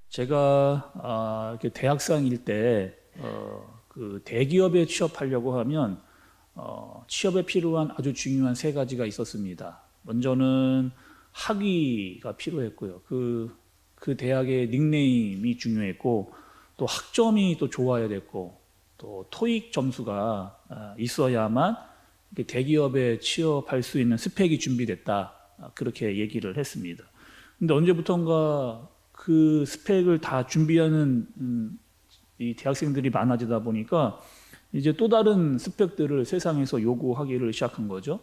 제가 이렇게 대학생일 때 그 대기업에 취업하려고 하면 취업에 필요한 아주 중요한 세 가지가 있었습니다. 먼저는 학위가 필요했고요. 그 대학의 닉네임이 중요했고, 또 학점이 또 좋아야 됐고, 또 토익 점수가 있어야만 대기업에 취업할 수 있는 스펙이 준비됐다, 그렇게 얘기를 했습니다. 근데 언제부턴가 그 스펙을 다 준비하는 이 대학생들이 많아지다 보니까 이제 또 다른 스펙들을 세상에서 요구하기를 시작한 거죠.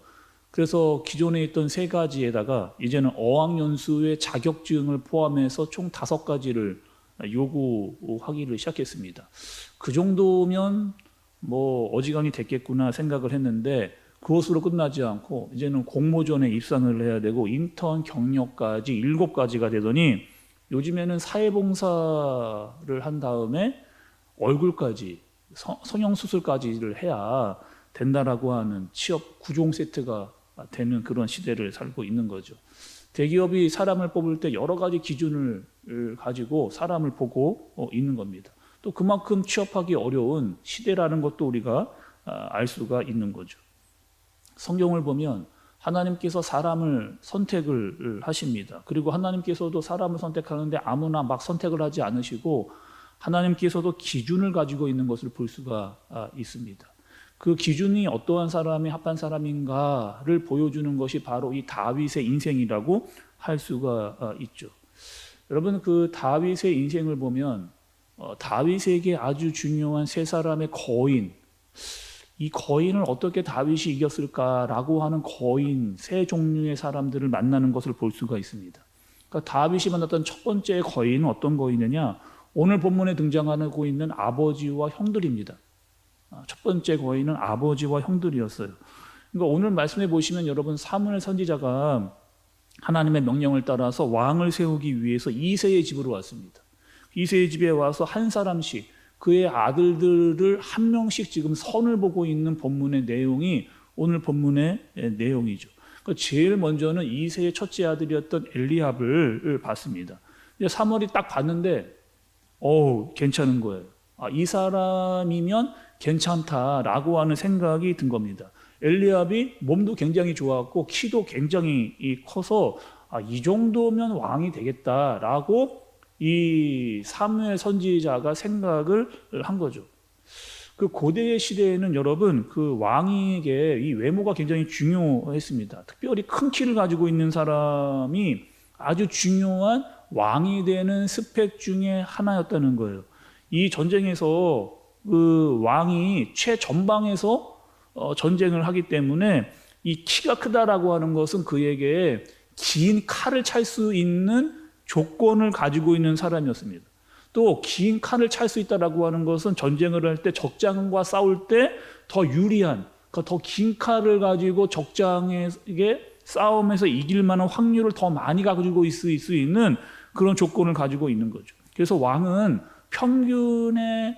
그래서 기존에 있던 세 가지에다가 이제는 어학연수의 자격증을 포함해서 총 5가지를 요구하기를 시작했습니다. 그 정도면 뭐 어지간히 됐겠구나 생각을 했는데, 그것으로 끝나지 않고 이제는 공모전에 입상을 해야 되고 인턴 경력까지 7가지가 되더니, 요즘에는 사회봉사를 한 다음에 얼굴까지 성형수술까지를 해야 된다라고 하는 취업 구종 세트가 되는 그런 시대를 살고 있는 거죠. 대기업이 사람을 뽑을 때 여러 가지 기준을 가지고 사람을 보고 있는 겁니다. 또 그만큼 취업하기 어려운 시대라는 것도 우리가 알 수가 있는 거죠. 성경을 보면 하나님께서 사람을 선택을 하십니다. 그리고 하나님께서도 사람을 선택하는데 아무나 막 선택을 하지 않으시고, 하나님께서도 기준을 가지고 있는 것을 볼 수가 있습니다. 그 기준이 어떠한 사람이 합한 사람인가를 보여주는 것이 바로 이 다윗의 인생이라고 할 수가 있죠. 여러분, 그 다윗의 인생을 보면 다윗에게 아주 중요한 세 사람의 거인, 이 거인을 어떻게 다윗이 이겼을까라고 하는 거인, 세 종류의 사람들을 만나는 것을 볼 수가 있습니다. 그러니까 다윗이 만났던 첫 번째 거인은 어떤 거인이냐? 오늘 본문에 등장하고 있는 아버지와 형들입니다. 첫 번째 거인은 아버지와 형들이었어요. 그러니까 오늘 말씀해 보시면 여러분, 사무엘 선지자가 하나님의 명령을 따라서 왕을 세우기 위해서 이새의 집으로 왔습니다. 이새의 집에 와서 한 사람씩 그의 아들들을 한 명씩 지금 선을 보고 있는 본문의 내용이 오늘 본문의 내용이죠. 그러니까 제일 먼저는 이새의 첫째 아들이었던 엘리압을 봤습니다. 사무엘이 딱 봤는데 괜찮은 거예요. 이 사람이면 괜찮다라고 하는 생각이 든 겁니다. 엘리압이 몸도 굉장히 좋았고 키도 굉장히 커서 이 정도면 왕이 되겠다라고 이 사무엘 선지자가 생각을 한 거죠. 그 고대의 시대에는 여러분, 그 왕에게 이 외모가 굉장히 중요했습니다. 특별히 큰 키를 가지고 있는 사람이 아주 중요한 왕이 되는 스펙 중에 하나였다는 거예요. 이 전쟁에서 그 왕이 최전방에서 전쟁을 하기 때문에 이 키가 크다라고 하는 것은 그에게 긴 칼을 찰 수 있는 조건을 가지고 있는 사람이었습니다. 또 긴 칼을 찰 수 있다라고 하는 것은 전쟁을 할 때 적장과 싸울 때 더 유리한, 그러니까 더 긴 칼을 가지고 적장에게 싸움에서 이길 만한 확률을 더 많이 가지고 있을 수 있는 그런 조건을 가지고 있는 거죠. 그래서 왕은 평균에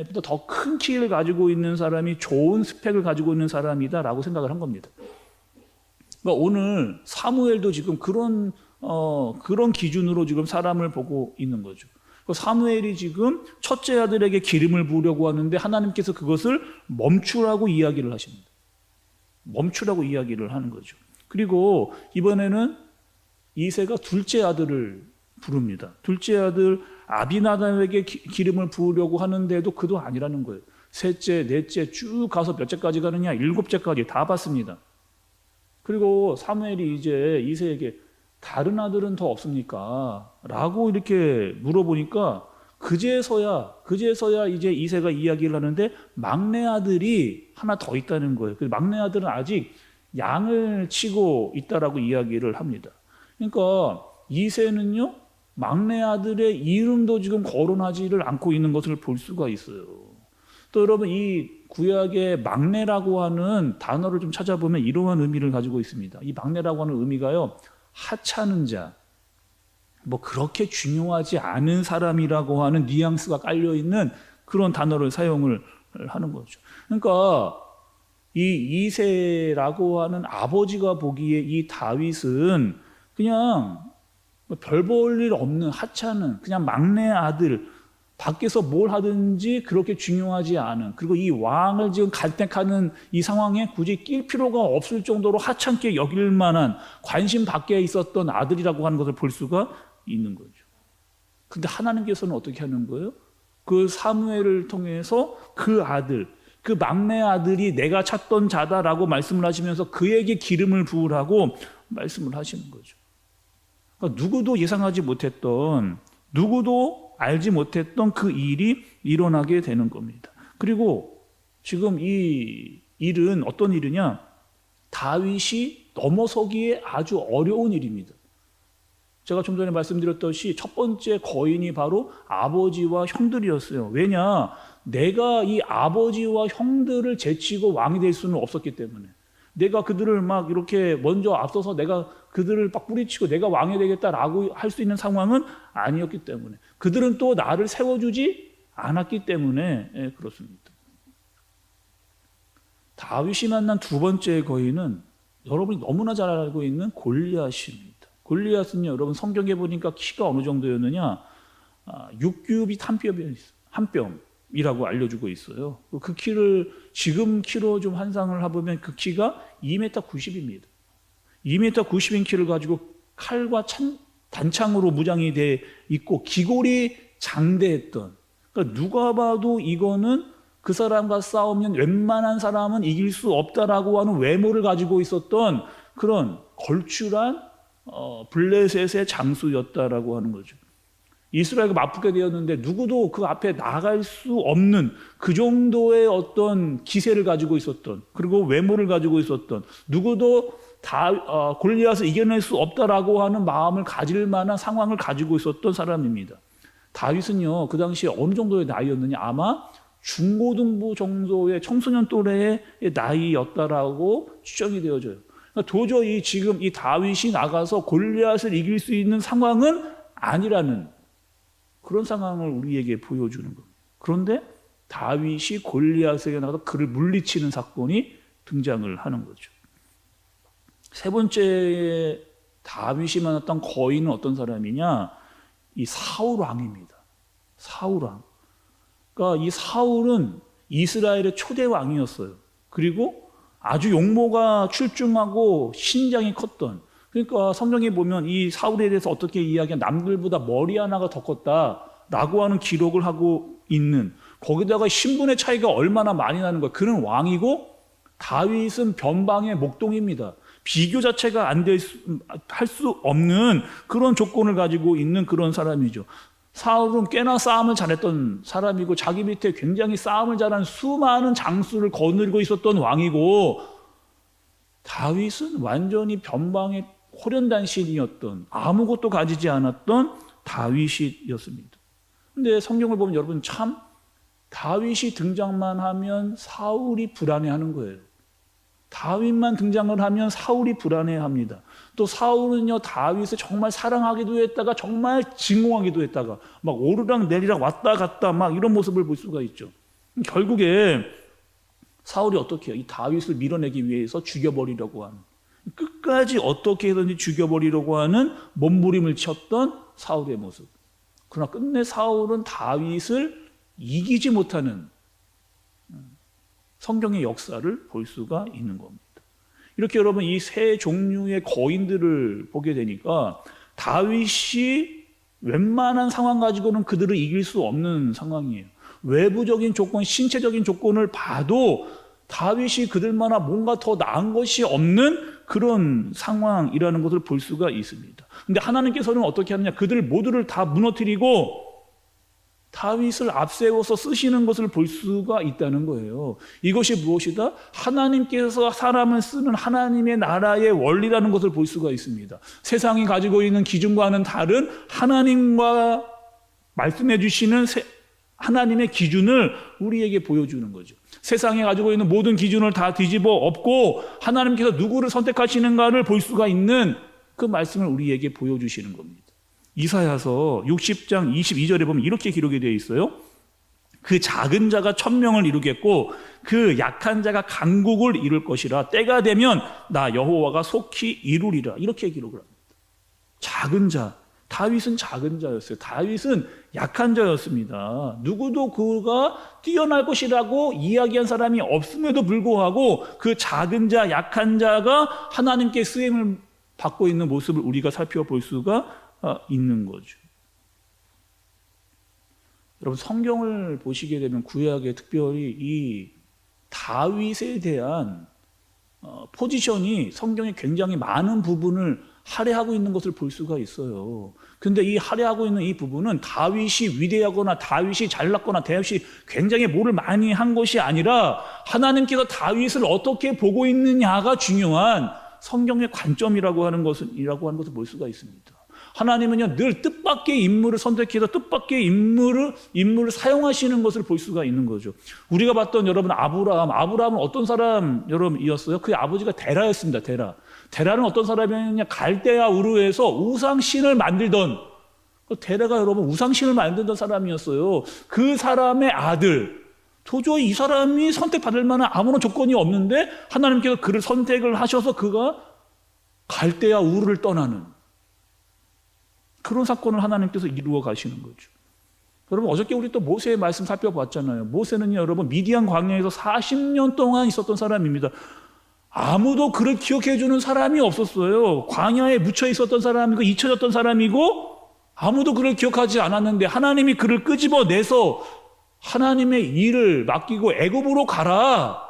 보다 더 큰 키를 가지고 있는 사람이 좋은 스펙을 가지고 있는 사람이다라고 생각을 한 겁니다. 그러니까 오늘 사무엘도 지금 그런 기준으로 지금 사람을 보고 있는 거죠. 사무엘이 지금 첫째 아들에게 기름을 부으려고 하는데 하나님께서 그것을 멈추라고 이야기를 하십니다. 멈추라고 이야기를 하는 거죠. 그리고 이번에는 이새가 둘째 아들을 부릅니다. 둘째 아들 아비나답에게 기름을 부으려고 하는데도 그도 아니라는 거예요. 셋째, 넷째 쭉 가서 몇째까지 가느냐? 7째까지 다 봤습니다. 그리고 사무엘이 이제 이새에게 다른 아들은 더 없습니까? 라고 이렇게 물어보니까 그제서야 이제 이새가 이야기를 하는데 막내 아들이 하나 더 있다는 거예요. 막내 아들은 아직 양을 치고 있다라고 이야기를 합니다. 그러니까 이새는요, 막내 아들의 이름도 지금 거론하지를 않고 있는 것을 볼 수가 있어요. 또 여러분, 이 구약의 막내라고 하는 단어를 좀 찾아보면 이러한 의미를 가지고 있습니다. 이 막내라고 하는 의미가요, 하찮은 자, 뭐 그렇게 중요하지 않은 사람이라고 하는 뉘앙스가 깔려있는 그런 단어를 사용을 하는 거죠. 그러니까 이 이새라고 하는 아버지가 보기에 이 다윗은 그냥 별 볼 일 없는 하찮은 그냥 막내 아들, 밖에서 뭘 하든지 그렇게 중요하지 않은, 그리고 이 왕을 지금 간택하는 이 상황에 굳이 낄 필요가 없을 정도로 하찮게 여길 만한 관심 밖에 있었던 아들이라고 하는 것을 볼 수가 있는 거죠. 근데 하나님께서는 어떻게 하는 거예요? 그 사무엘을 통해서 그 아들, 그 막내 아들이 내가 찾던 자다라고 말씀을 하시면서 그에게 기름을 부으라고 말씀을 하시는 거죠. 그러니까 누구도 예상하지 못했던, 누구도 알지 못했던 그 일이 일어나게 되는 겁니다. 그리고 지금 이 일은 어떤 일이냐? 다윗이 넘어서기에 아주 어려운 일입니다. 제가 좀 전에 말씀드렸듯이 첫 번째 거인이 바로 아버지와 형들이었어요. 왜냐? 내가 이 아버지와 형들을 제치고 왕이 될 수는 없었기 때문에, 내가 그들을 막 이렇게 먼저 앞서서 내가 그들을 막 뿌리치고 내가 왕이 되겠다라고 할 수 있는 상황은 아니었기 때문에, 그들은 또 나를 세워주지 않았기 때문에 그렇습니다. 다윗이 만난 두 번째 거인은 여러분이 너무나 잘 알고 있는 골리앗입니다. 골리앗은요, 여러분 성경에 보니까 키가 어느 정도였느냐, 6규빗 한 뼘이라고 알려주고 있어요. 그 키를 지금 키로 좀 환상을 해보면 그 키가 2m 90입니다. 2m 90인 키를 가지고 칼과 단창으로 무장이 돼 있고 기골이 장대했던, 그러니까 누가 봐도 이거는 그 사람과 싸우면 웬만한 사람은 이길 수 없다라고 하는 외모를 가지고 있었던 그런 걸출한 블레셋의 장수였다라고 하는 거죠. 이스라엘과 맞붙게 되었는데 누구도 그 앞에 나갈 수 없는 그 정도의 어떤 기세를 가지고 있었던, 그리고 외모를 가지고 있었던, 누구도 골리앗을 이겨낼 수 없다라고 하는 마음을 가질 만한 상황을 가지고 있었던 사람입니다. 다윗은요, 그 당시에 어느 정도의 나이였느냐, 아마 중고등부 정도의 청소년 또래의 나이였다라고 추정이 되어져요. 그러니까 도저히 지금 이 다윗이 나가서 골리앗을 이길 수 있는 상황은 아니라는 그런 상황을 우리에게 보여주는 겁니다. 그런데 다윗이 골리앗에게 나가서 그를 물리치는 사건이 등장을 하는 거죠. 세 번째 다윗이 만났던 거인은 어떤 사람이냐? 이 사울 왕입니다. 사울 왕. 그러니까 이 사울은 이스라엘의 초대 왕이었어요. 그리고 아주 용모가 출중하고 신장이 컸던, 그러니까 성경에 보면 이 사울에 대해서 어떻게 이야기하면 남들보다 머리 하나가 더 컸다라고 하는 기록을 하고 있는, 거기다가 신분의 차이가 얼마나 많이 나는 거예요. 그는 왕이고 다윗은 변방의 목동입니다. 비교 자체가 할 수 없는 그런 조건을 가지고 있는 그런 사람이죠. 사울은 꽤나 싸움을 잘했던 사람이고 자기 밑에 굉장히 싸움을 잘하는 수많은 장수를 거느리고 있었던 왕이고, 다윗은 완전히 변방의 호련단신이었던, 아무것도 가지지 않았던 다윗이었습니다. 근데 성경을 보면 여러분 참 다윗이 등장만 하면 사울이 불안해하는 거예요. 다윗만 등장을 하면 사울이 불안해합니다. 또 사울은요, 다윗을 정말 사랑하기도 했다가 정말 증오하기도 했다가 막 오르락 내리락 왔다 갔다 막 이런 모습을 볼 수가 있죠. 결국에 사울이 어떻게 해요? 이 다윗을 밀어내기 위해서 죽여버리려고 하는, 끝까지 어떻게 해서든지 죽여버리려고 하는 몸부림을 쳤던 사울의 모습. 그러나 끝내 사울은 다윗을 이기지 못하는 성경의 역사를 볼 수가 있는 겁니다. 이렇게 여러분 이 세 종류의 거인들을 보게 되니까 다윗이 웬만한 상황 가지고는 그들을 이길 수 없는 상황이에요. 외부적인 조건, 신체적인 조건을 봐도 다윗이 그들만한 뭔가 더 나은 것이 없는 그런 상황이라는 것을 볼 수가 있습니다. 그런데 하나님께서는 어떻게 하느냐? 그들 모두를 다 무너뜨리고 다윗을 앞세워서 쓰시는 것을 볼 수가 있다는 거예요. 이것이 무엇이다? 하나님께서 사람을 쓰는 하나님의 나라의 원리라는 것을 볼 수가 있습니다. 세상이 가지고 있는 기준과는 다른 하나님과 말씀해 주시는 하나님의 기준을 우리에게 보여주는 거죠. 세상에 가지고 있는 모든 기준을 다 뒤집어 엎고 하나님께서 누구를 선택하시는가를 볼 수가 있는 그 말씀을 우리에게 보여주시는 겁니다. 이사야서 60장 22절에 보면 이렇게 기록이 되어 있어요. 그 작은 자가 천명을 이루겠고 그 약한 자가 강국을 이룰 것이라. 때가 되면 나 여호와가 속히 이루리라. 이렇게 기록을 합니다. 작은 자, 다윗은 작은 자였어요. 다윗은 약한 자였습니다. 누구도 그가 뛰어날 것이라고 이야기한 사람이 없음에도 불구하고 그 작은 자, 약한 자가 하나님께 쓰임을 받고 있는 모습을 우리가 살펴볼 수가 있는 거죠. 여러분, 성경을 보시게 되면 구약에 특별히 이 다윗에 대한 포지션이 성경에 굉장히 많은 부분을 할애하고 있는 것을 볼 수가 있어요. 근데 이 할애하고 있는 이 부분은 다윗이 위대하거나 다윗이 잘났거나 다윗이 굉장히 뭐를 많이 한 것이 아니라 하나님께서 다윗을 어떻게 보고 있느냐가 중요한 성경의 관점이라고 하는 것을 볼 수가 있습니다. 하나님은요, 늘 뜻밖의 인물을 선택해서 뜻밖의 인물을 사용하시는 것을 볼 수가 있는 거죠. 우리가 봤던 여러분 아브라함은 어떤 사람 여러분이었어요? 그의 아버지가 데라였습니다. 데라는 어떤 사람이었냐? 갈대아 우르에서 우상신을 만들던, 데라가 여러분 우상신을 만들던 사람이었어요. 그 사람의 아들, 도저히 이 사람이 선택받을 만한 아무런 조건이 없는데 하나님께서 그를 선택을 하셔서 그가 갈대아 우르를 떠나는 그런 사건을 하나님께서 이루어 가시는 거죠. 여러분, 어저께 우리 또 모세의 말씀 살펴봤잖아요. 모세는요, 여러분, 미디안 광야에서 40년 동안 있었던 사람입니다. 아무도 그를 기억해 주는 사람이 없었어요. 광야에 묻혀 있었던 사람이고 잊혀졌던 사람이고 아무도 그를 기억하지 않았는데 하나님이 그를 끄집어내서 하나님의 일을 맡기고 애굽으로 가라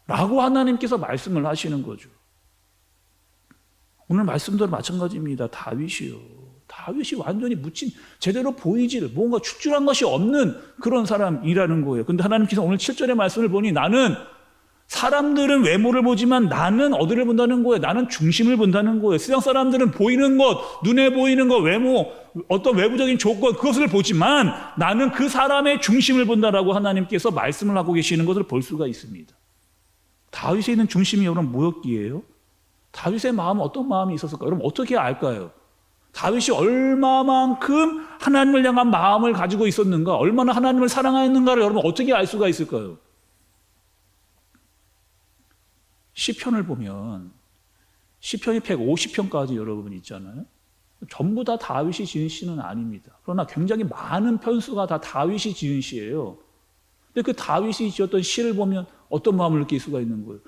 라고 하나님께서 말씀을 하시는 거죠. 오늘 말씀도 마찬가지입니다. 다윗이 완전히 묻힌, 제대로 보이질, 뭔가 축출한 것이 없는 그런 사람이라는 거예요. 근데 하나님께서 오늘 7절의 말씀을 보니 나는, 사람들은 외모를 보지만 나는 어디를 본다는 거예요? 나는 중심을 본다는 거예요. 세상 사람들은 보이는 것, 눈에 보이는 것, 외모, 어떤 외부적인 조건, 그것을 보지만 나는 그 사람의 중심을 본다라고 하나님께서 말씀을 하고 계시는 것을 볼 수가 있습니다. 다윗에 있는 중심이 여러분 뭐였기에요? 다윗의 마음은 어떤 마음이 있었을까요? 여러분 어떻게 알까요? 다윗이 얼마만큼 하나님을 향한 마음을 가지고 있었는가, 얼마나 하나님을 사랑했는가를 여러분 어떻게 알 수가 있을까요? 시편을 보면 시편이 150편까지 여러분 있잖아요. 전부 다 다윗이 지은 시는 아닙니다. 그러나 굉장히 많은 편수가 다 다윗이 지은 시예요. 근데 그 다윗이 지었던 시를 보면 어떤 마음을 느낄 수가 있는 거예요?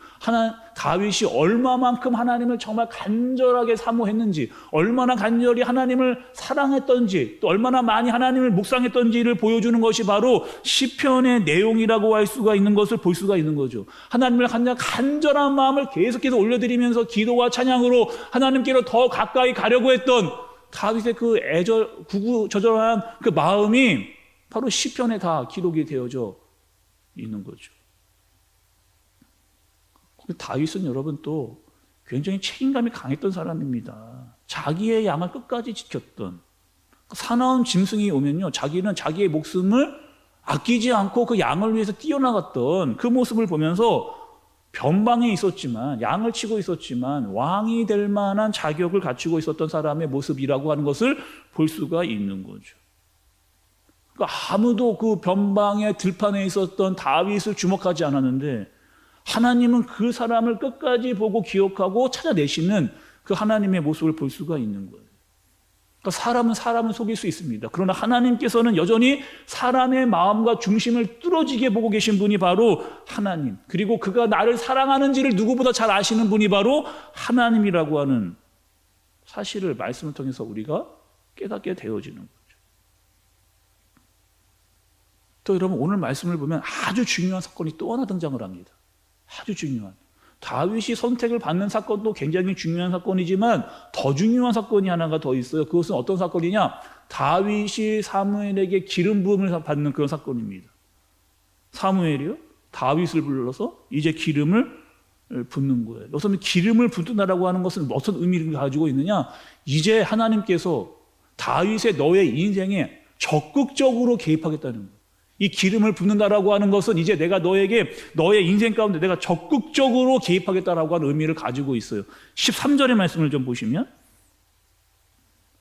다윗이 얼마만큼 하나님을 정말 간절하게 사모했는지, 얼마나 간절히 하나님을 사랑했던지, 또 얼마나 많이 하나님을 묵상했던지를 보여주는 것이 바로 시편의 내용이라고 할 수가 있는 것을 볼 수가 있는 거죠. 하나님을 간절한 마음을 계속해서 올려드리면서 기도와 찬양으로 하나님께로 더 가까이 가려고 했던 다윗의 그 구구절절한 그 마음이 바로 시편에 다 기록이 되어져 있는 거죠. 다윗은 여러분 또 굉장히 책임감이 강했던 사람입니다. 자기의 양을 끝까지 지켰던, 사나운 짐승이 오면요, 자기는 자기의 목숨을 아끼지 않고 그 양을 위해서 뛰어나갔던 그 모습을 보면서 변방에 있었지만, 양을 치고 있었지만 왕이 될 만한 자격을 갖추고 있었던 사람의 모습이라고 하는 것을 볼 수가 있는 거죠. 그러니까 아무도 그 변방의 들판에 있었던 다윗을 주목하지 않았는데 하나님은 그 사람을 끝까지 보고 기억하고 찾아내시는 그 하나님의 모습을 볼 수가 있는 거예요. 그러니까 사람은 사람을 속일 수 있습니다. 그러나 하나님께서는 여전히 사람의 마음과 중심을 뚫어지게 보고 계신 분이 바로 하나님, 그리고 그가 나를 사랑하는지를 누구보다 잘 아시는 분이 바로 하나님이라고 하는 사실을 말씀을 통해서 우리가 깨닫게 되어지는 거예요. 또 여러분, 오늘 말씀을 보면 아주 중요한 사건이 또 하나 등장을 합니다. 아주 중요한, 다윗이 선택을 받는 사건도 굉장히 중요한 사건이지만 더 중요한 사건이 하나가 더 있어요. 그것은 어떤 사건이냐? 다윗이 사무엘에게 기름 부음을 받는 그런 사건입니다. 사무엘이요, 다윗을 불러서 이제 기름을 붓는 거예요. 여기서 기름을 붓는다라고 하는 것은 어떤 의미를 가지고 있느냐? 이제 하나님께서 다윗의 너의 인생에 적극적으로 개입하겠다는 거예요. 이 기름을 붓는다라고 하는 것은 이제 내가 너에게, 너의 인생 가운데 내가 적극적으로 개입하겠다라고 하는 의미를 가지고 있어요. 13절의 말씀을 좀 보시면,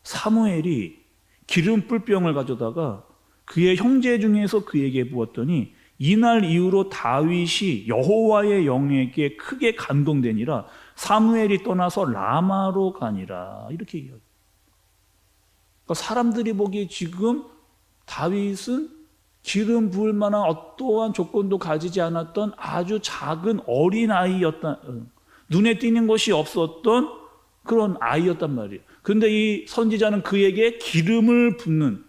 사무엘이 기름 뿔병을 가져다가 그의 형제 중에서 그에게 부었더니 이날 이후로 다윗이 여호와의 영에게 크게 감동되니라. 사무엘이 떠나서 라마로 가니라. 이렇게 이야기해요. 그러니까 사람들이 보기에 지금 다윗은 기름 부을 만한 어떠한 조건도 가지지 않았던 아주 작은 어린아이였다. 눈에 띄는 것이 없었던 그런 아이였단 말이에요. 그런데 이 선지자는 그에게 기름을 붓는,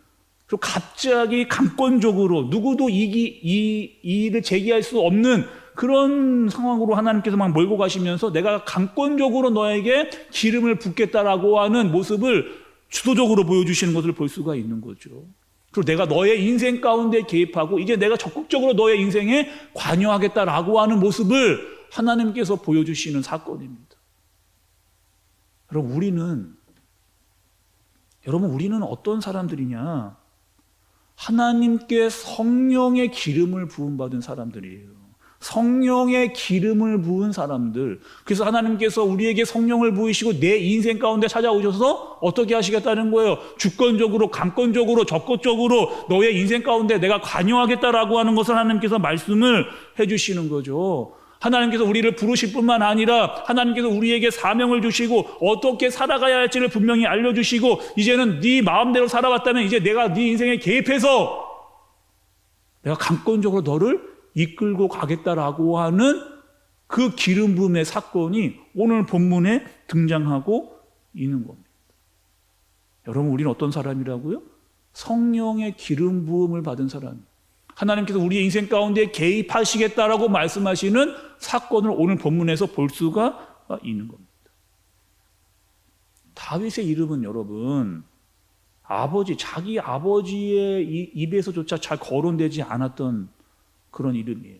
그리고 갑자기 강권적으로 누구도 이 일을 제기할 수 없는 그런 상황으로 하나님께서 막 몰고 가시면서 내가 강권적으로 너에게 기름을 붓겠다라고 하는 모습을 주도적으로 보여주시는 것을 볼 수가 있는 거죠. 그리고 내가 너의 인생 가운데 개입하고 이제 내가 적극적으로 너의 인생에 관여하겠다라고 하는 모습을 하나님께서 보여주시는 사건입니다. 여러분, 우리는 어떤 사람들이냐? 하나님께 성령의 기름을 부음받은 사람들이에요. 성령의 기름을 부은 사람들. 그래서 하나님께서 우리에게 성령을 부으시고 내 인생 가운데 찾아오셔서 어떻게 하시겠다는 거예요? 주권적으로, 강권적으로, 적극적으로 너의 인생 가운데 내가 관여하겠다라고 하는 것을 하나님께서 말씀을 해주시는 거죠. 하나님께서 우리를 부르실 뿐만 아니라 하나님께서 우리에게 사명을 주시고 어떻게 살아가야 할지를 분명히 알려주시고, 이제는 네 마음대로 살아왔다면 이제 내가 네 인생에 개입해서 내가 강권적으로 너를 이끌고 가겠다라고 하는 그 기름 부음의 사건이 오늘 본문에 등장하고 있는 겁니다. 여러분, 우리는 어떤 사람이라고요? 성령의 기름 부음을 받은 사람. 하나님께서 우리의 인생 가운데 개입하시겠다라고 말씀하시는 사건을 오늘 본문에서 볼 수가 있는 겁니다. 다윗의 이름은 여러분, 자기 아버지의 입에서조차 잘 거론되지 않았던 그런 이름이에요.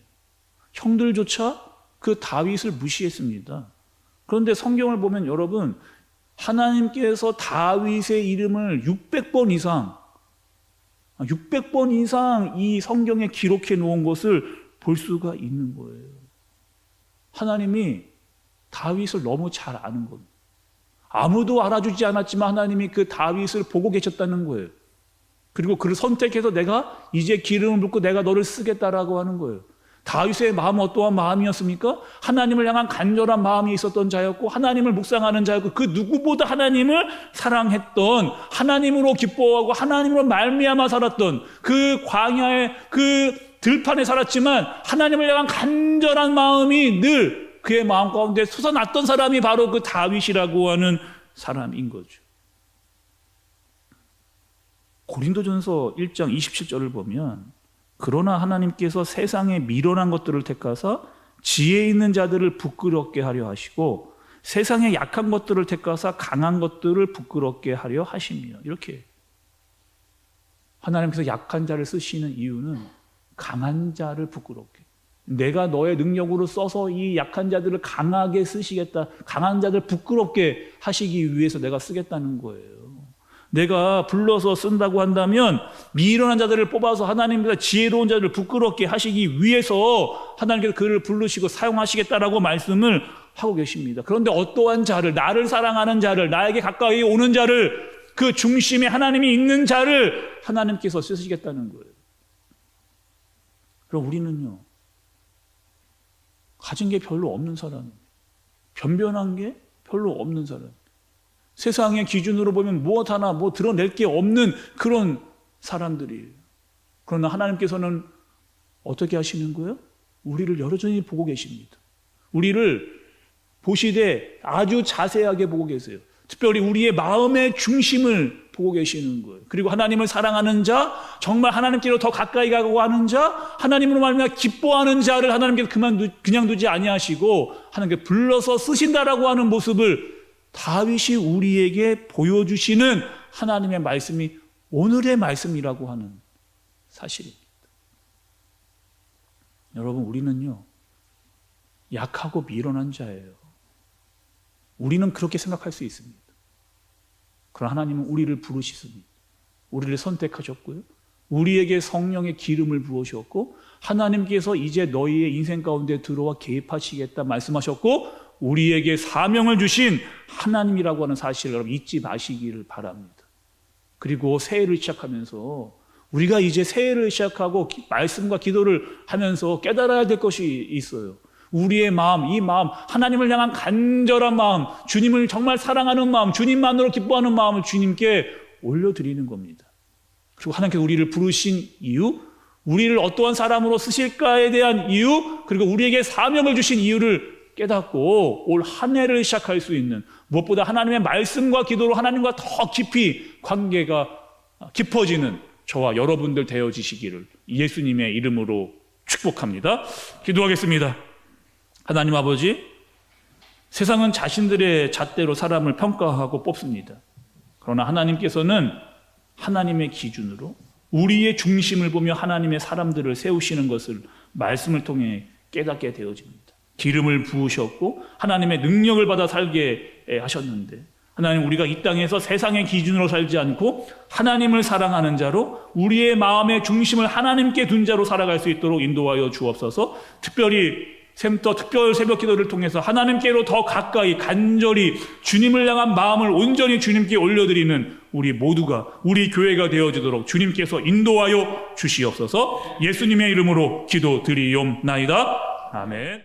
형들조차 그 다윗을 무시했습니다. 그런데 성경을 보면 여러분, 하나님께서 다윗의 이름을 600번 이상 이 성경에 기록해 놓은 것을 볼 수가 있는 거예요. 하나님이 다윗을 너무 잘 아는 겁니다. 아무도 알아주지 않았지만 하나님이 그 다윗을 보고 계셨다는 거예요. 그리고 그를 선택해서 내가 이제 기름을 붓고 내가 너를 쓰겠다라고 하는 거예요. 다윗의 마음은 어떠한 마음이었습니까? 하나님을 향한 간절한 마음이 있었던 자였고, 하나님을 묵상하는 자였고, 그 누구보다 하나님을 사랑했던, 하나님으로 기뻐하고 하나님으로 말미암아 살았던, 그 광야의 그 들판에 살았지만 하나님을 향한 간절한 마음이 늘 그의 마음 가운데 솟아났던 사람이 바로 그 다윗이라고 하는 사람인 거죠. 고린도전서 1장 27절을 보면, 그러나 하나님께서 세상에 미련한 것들을 택하사 지혜 있는 자들을 부끄럽게 하려 하시고 세상에 약한 것들을 택하사 강한 것들을 부끄럽게 하려 하시며, 이렇게 하나님께서 약한 자를 쓰시는 이유는 강한 자를 부끄럽게, 내가 너의 능력으로 써서 이 약한 자들을 강하게 쓰시겠다, 강한 자들 부끄럽게 하시기 위해서 내가 쓰겠다는 거예요. 내가 불러서 쓴다고 한다면 미련한 자들을 뽑아서 하나님께서 지혜로운 자들을 부끄럽게 하시기 위해서 하나님께서 그를 부르시고 사용하시겠다라고 말씀을 하고 계십니다. 그런데 어떠한 자를, 나를 사랑하는 자를, 나에게 가까이 오는 자를, 그 중심에 하나님이 있는 자를 하나님께서 쓰시겠다는 거예요. 그럼 우리는요, 가진 게 별로 없는 사람입니다. 변변한 게 별로 없는 사람. 세상의 기준으로 보면 무엇 하나 드러낼 게 없는 그런 사람들이에요. 그러나 하나님께서는 어떻게 하시는 거예요? 우리를 여전히 보고 계십니다. 우리를 보시되 아주 자세하게 보고 계세요. 특별히 우리의 마음의 중심을 보고 계시는 거예요. 그리고 하나님을 사랑하는 자, 정말 하나님께로 더 가까이 가고 하는 자, 하나님으로 말미암아 기뻐하는 자를 하나님께서 그냥 두지 아니하시고 하나님께 불러서 쓰신다라고 하는 모습을 다윗이 우리에게 보여주시는 하나님의 말씀이 오늘의 말씀이라고 하는 사실입니다. 여러분, 우리는요, 약하고 미련한 자예요. 우리는 그렇게 생각할 수 있습니다. 그러나 하나님은 우리를 부르셨습니다. 우리를 선택하셨고요, 우리에게 성령의 기름을 부으셨고, 하나님께서 이제 너희의 인생 가운데 들어와 개입하시겠다 말씀하셨고, 우리에게 사명을 주신 하나님이라고 하는 사실을 여러분 잊지 마시기를 바랍니다. 그리고 새해를 시작하면서 우리가 이제 새해를 시작하고 말씀과 기도를 하면서 깨달아야 될 것이 있어요. 우리의 마음, 이 마음, 하나님을 향한 간절한 마음, 주님을 정말 사랑하는 마음, 주님만으로 기뻐하는 마음을 주님께 올려드리는 겁니다. 그리고 하나님께서 우리를 부르신 이유, 우리를 어떠한 사람으로 쓰실까에 대한 이유, 그리고 우리에게 사명을 주신 이유를 깨닫고 올 한 해를 시작할 수 있는, 무엇보다 하나님의 말씀과 기도로 하나님과 더 깊이 관계가 깊어지는 저와 여러분들 되어지시기를 예수님의 이름으로 축복합니다. 기도하겠습니다. 하나님 아버지, 세상은 자신들의 잣대로 사람을 평가하고 뽑습니다. 그러나 하나님께서는 하나님의 기준으로 우리의 중심을 보며 하나님의 사람들을 세우시는 것을 말씀을 통해 깨닫게 되어집니다. 기름을 부으셨고 하나님의 능력을 받아 살게 하셨는데, 하나님, 우리가 이 땅에서 세상의 기준으로 살지 않고 하나님을 사랑하는 자로, 우리의 마음의 중심을 하나님께 둔 자로 살아갈 수 있도록 인도하여 주옵소서. 특별히 샘터 특별 새벽 기도를 통해서 하나님께로 더 가까이 간절히 주님을 향한 마음을 온전히 주님께 올려드리는 우리 모두가, 우리 교회가 되어지도록 주님께서 인도하여 주시옵소서. 예수님의 이름으로 기도드리옵나이다. 아멘.